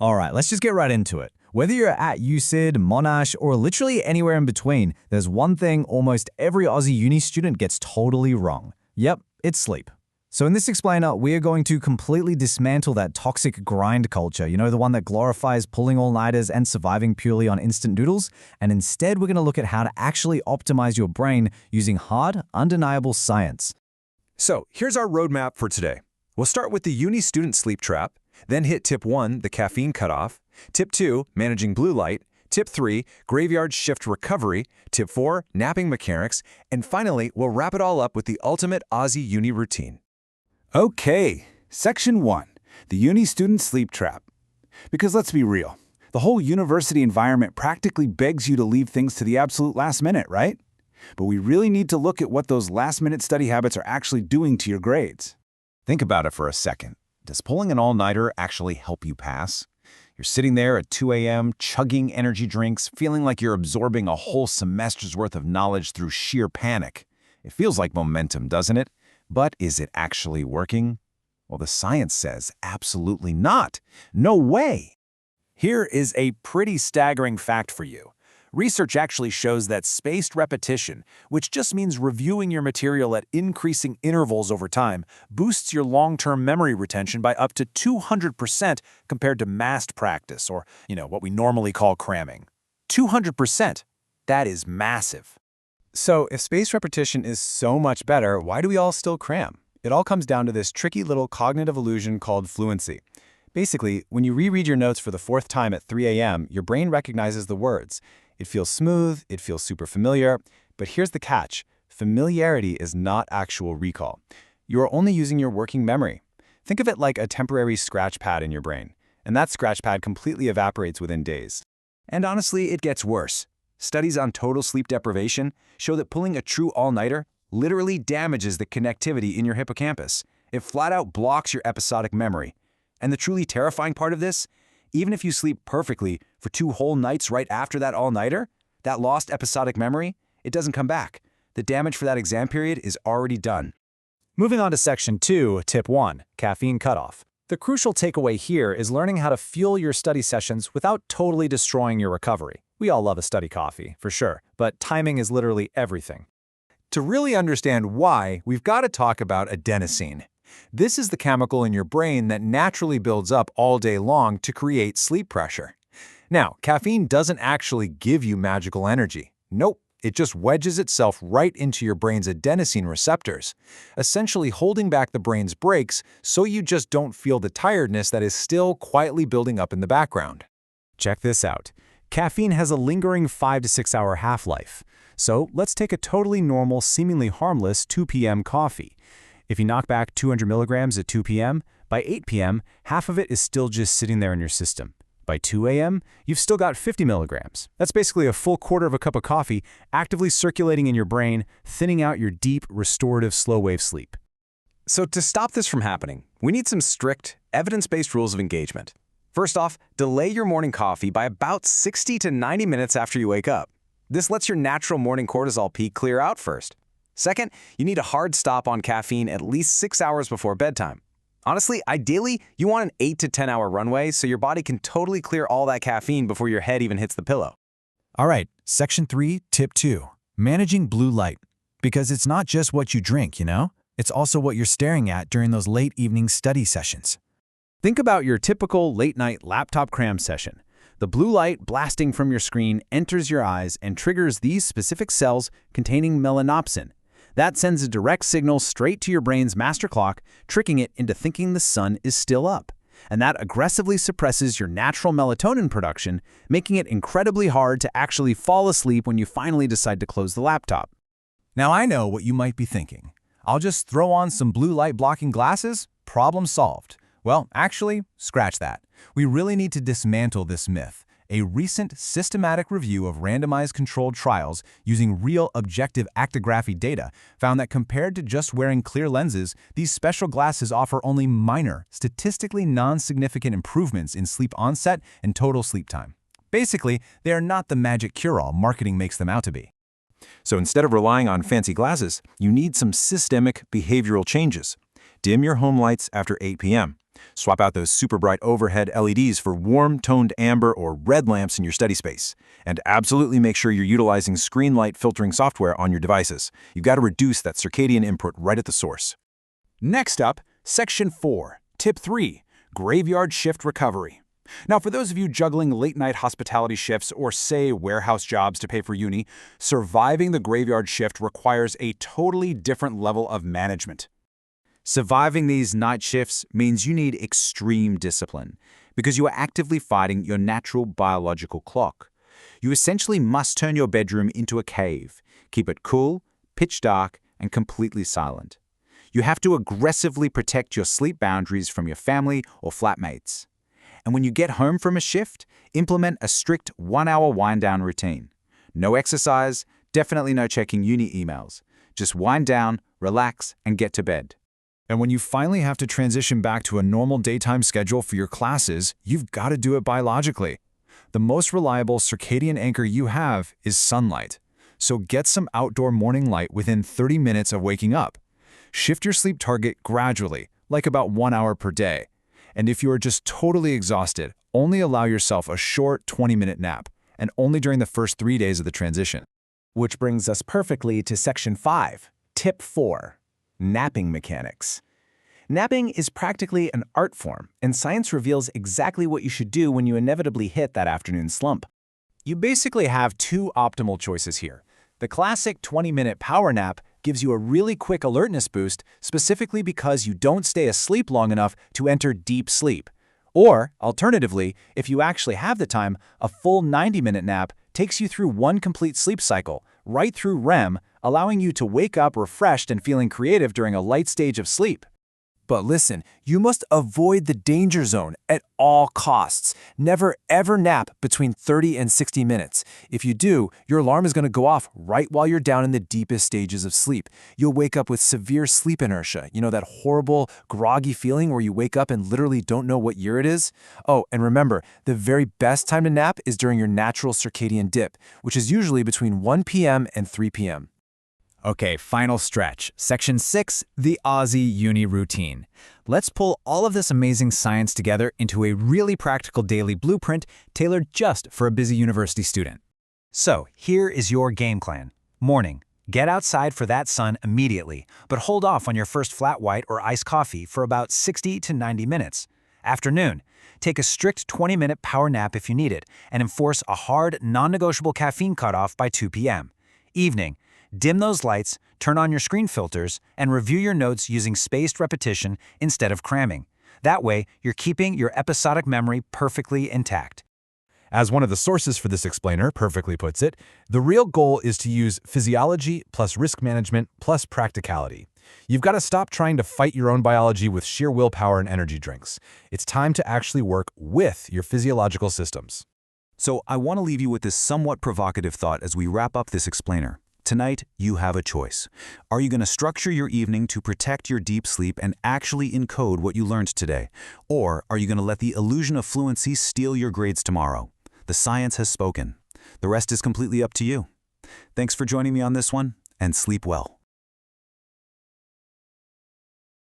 Alright, let's just get right into it. Whether you're at UCID, Monash, or literally anywhere in between, there's one thing almost every Aussie uni student gets totally wrong. Yep, it's sleep. So in this explainer, we are going to completely dismantle that toxic grind culture, the one that glorifies pulling all-nighters and surviving purely on instant noodles, and instead we're going to look at how to actually optimize your brain using hard, undeniable science. So here's our roadmap for today. We'll start with the uni student sleep trap, then hit tip 1, the caffeine cutoff, tip 2, managing blue light, tip 3, graveyard shift recovery, tip 4, napping mechanics, and finally, we'll wrap it all up with the ultimate Aussie uni routine. Okay, section 1, the uni student sleep trap. Because let's be real, the whole university environment practically begs you to leave things to the absolute last minute, right? But we really need to look at what those last-minute study habits are actually doing to your grades. Think about it for a second. Does pulling an all-nighter actually help you pass? You're sitting there at 2 a.m., chugging energy drinks, feeling like you're absorbing a whole semester's worth of knowledge through sheer panic. It feels like momentum, doesn't it? But is it actually working? Well, the science says absolutely not. No way! Here is a pretty staggering fact for you. Research actually shows that spaced repetition, which just means reviewing your material at increasing intervals over time, boosts your long-term memory retention by up to 200% compared to massed practice, or, what we normally call cramming. 200%. That is massive. So if spaced repetition is so much better, why do we all still cram? It all comes down to this tricky little cognitive illusion called fluency. Basically, when you reread your notes for the 4th time at 3 a.m., your brain recognizes the words. It feels smooth, it feels super familiar, but here's the catch. Familiarity is not actual recall. You are only using your working memory. Think of it like a temporary scratch pad in your brain, and that scratch pad completely evaporates within days. And honestly, it gets worse. Studies on total sleep deprivation show that pulling a true all-nighter literally damages the connectivity in your hippocampus. It flat out blocks your episodic memory. And the truly terrifying part of this, even if you sleep perfectly for 2 whole nights right after that all-nighter, that lost episodic memory, it doesn't come back. The damage for that exam period is already done. Moving on to section 2, tip 1, caffeine cutoff. The crucial takeaway here is learning how to fuel your study sessions without totally destroying your recovery. We all love a study coffee, for sure, but timing is literally everything. To really understand why, we've got to talk about adenosine. This is the chemical in your brain that naturally builds up all day long to create sleep pressure. Now, caffeine doesn't actually give you magical energy. Nope, it just wedges itself right into your brain's adenosine receptors, essentially holding back the brain's brakes so you just don't feel the tiredness that is still quietly building up in the background. Check this out. Caffeine has a lingering 5 to 6 hour half-life. So let's take a totally normal, seemingly harmless 2 p.m. coffee. If you knock back 200 milligrams at 2 p.m., by 8 p.m., half of it is still just sitting there in your system. By 2 a.m., you've still got 50 milligrams. That's basically a full quarter of a cup of coffee actively circulating in your brain, thinning out your deep, restorative, slow-wave sleep. So to stop this from happening, we need some strict, evidence-based rules of engagement. First off, delay your morning coffee by about 60 to 90 minutes after you wake up. This lets your natural morning cortisol peak clear out first. Second, you need a hard stop on caffeine at least 6 hours before bedtime. Honestly, ideally, you want an 8 to 10 hour runway so your body can totally clear all that caffeine before your head even hits the pillow. Alright, section 3, tip 2, managing blue light. Because it's not just what you drink, It's also what you're staring at during those late evening study sessions. Think about your typical late-night laptop cram session. The blue light blasting from your screen enters your eyes and triggers these specific cells containing melanopsin. That sends a direct signal straight to your brain's master clock, tricking it into thinking the sun is still up. And that aggressively suppresses your natural melatonin production, making it incredibly hard to actually fall asleep when you finally decide to close the laptop. Now I know what you might be thinking. I'll just throw on some blue light blocking glasses, problem solved. Well, actually, scratch that. We really need to dismantle this myth. A recent systematic review of randomized controlled trials using real objective actigraphy data found that compared to just wearing clear lenses, these special glasses offer only minor, statistically non-significant improvements in sleep onset and total sleep time. Basically, they are not the magic cure-all marketing makes them out to be. So instead of relying on fancy glasses, you need some systemic behavioral changes. Dim your home lights after 8 p.m. Swap out those super bright overhead LEDs for warm, toned amber or red lamps in your study space. And absolutely make sure you're utilizing screen light filtering software on your devices. You've got to reduce that circadian input right at the source. Next up, Section 4, Tip 3, Graveyard Shift Recovery. Now, for those of you juggling late-night hospitality shifts or, say, warehouse jobs to pay for uni, surviving the graveyard shift requires a totally different level of management. Surviving these night shifts means you need extreme discipline because you are actively fighting your natural biological clock. You essentially must turn your bedroom into a cave, keep it cool, pitch dark, and completely silent. You have to aggressively protect your sleep boundaries from your family or flatmates. And when you get home from a shift, implement a strict 1-hour wind-down routine. No exercise, definitely no checking uni emails. Just wind down, relax, and get to bed. And when you finally have to transition back to a normal daytime schedule for your classes, you've got to do it biologically. The most reliable circadian anchor you have is sunlight. So get some outdoor morning light within 30 minutes of waking up. Shift your sleep target gradually, like about 1 hour per day. And if you are just totally exhausted, only allow yourself a short 20-minute nap, and only during the first 3 days of the transition. Which brings us perfectly to Section 5, Tip 4, Napping Mechanics. Napping is practically an art form, and science reveals exactly what you should do when you inevitably hit that afternoon slump. You basically have two optimal choices here. The classic 20-minute power nap gives you a really quick alertness boost specifically because you don't stay asleep long enough to enter deep sleep. Or, alternatively, if you actually have the time, a full 90-minute nap takes you through one complete sleep cycle, right through REM, allowing you to wake up refreshed and feeling creative during a light stage of sleep. But listen, you must avoid the danger zone at all costs. Never ever nap between 30 and 60 minutes. If you do, your alarm is going to go off right while you're down in the deepest stages of sleep. You'll wake up with severe sleep inertia. You know, that horrible, groggy feeling where you wake up and literally don't know what year it is? Oh, and remember, the very best time to nap is during your natural circadian dip, which is usually between 1 p.m. and 3 p.m. Okay, final stretch. Section 6, the Aussie Uni Routine. Let's pull all of this amazing science together into a really practical daily blueprint tailored just for a busy university student. So, here is your game plan. Morning. Get outside for that sun immediately, but hold off on your first flat white or iced coffee for about 60 to 90 minutes. Afternoon. Take a strict 20-minute power nap if you need it, and enforce a hard, non-negotiable caffeine cutoff by 2 p.m. Evening. Dim those lights, turn on your screen filters, and review your notes using spaced repetition instead of cramming. That way, you're keeping your episodic memory perfectly intact. As one of the sources for this explainer perfectly puts it, the real goal is to use physiology plus risk management plus practicality. You've got to stop trying to fight your own biology with sheer willpower and energy drinks. It's time to actually work with your physiological systems. So I want to leave you with this somewhat provocative thought as we wrap up this explainer. Tonight, you have a choice. Are you going to structure your evening to protect your deep sleep and actually encode what you learned today? Or are you going to let the illusion of fluency steal your grades tomorrow? The science has spoken. The rest is completely up to you. Thanks for joining me on this one, and sleep well.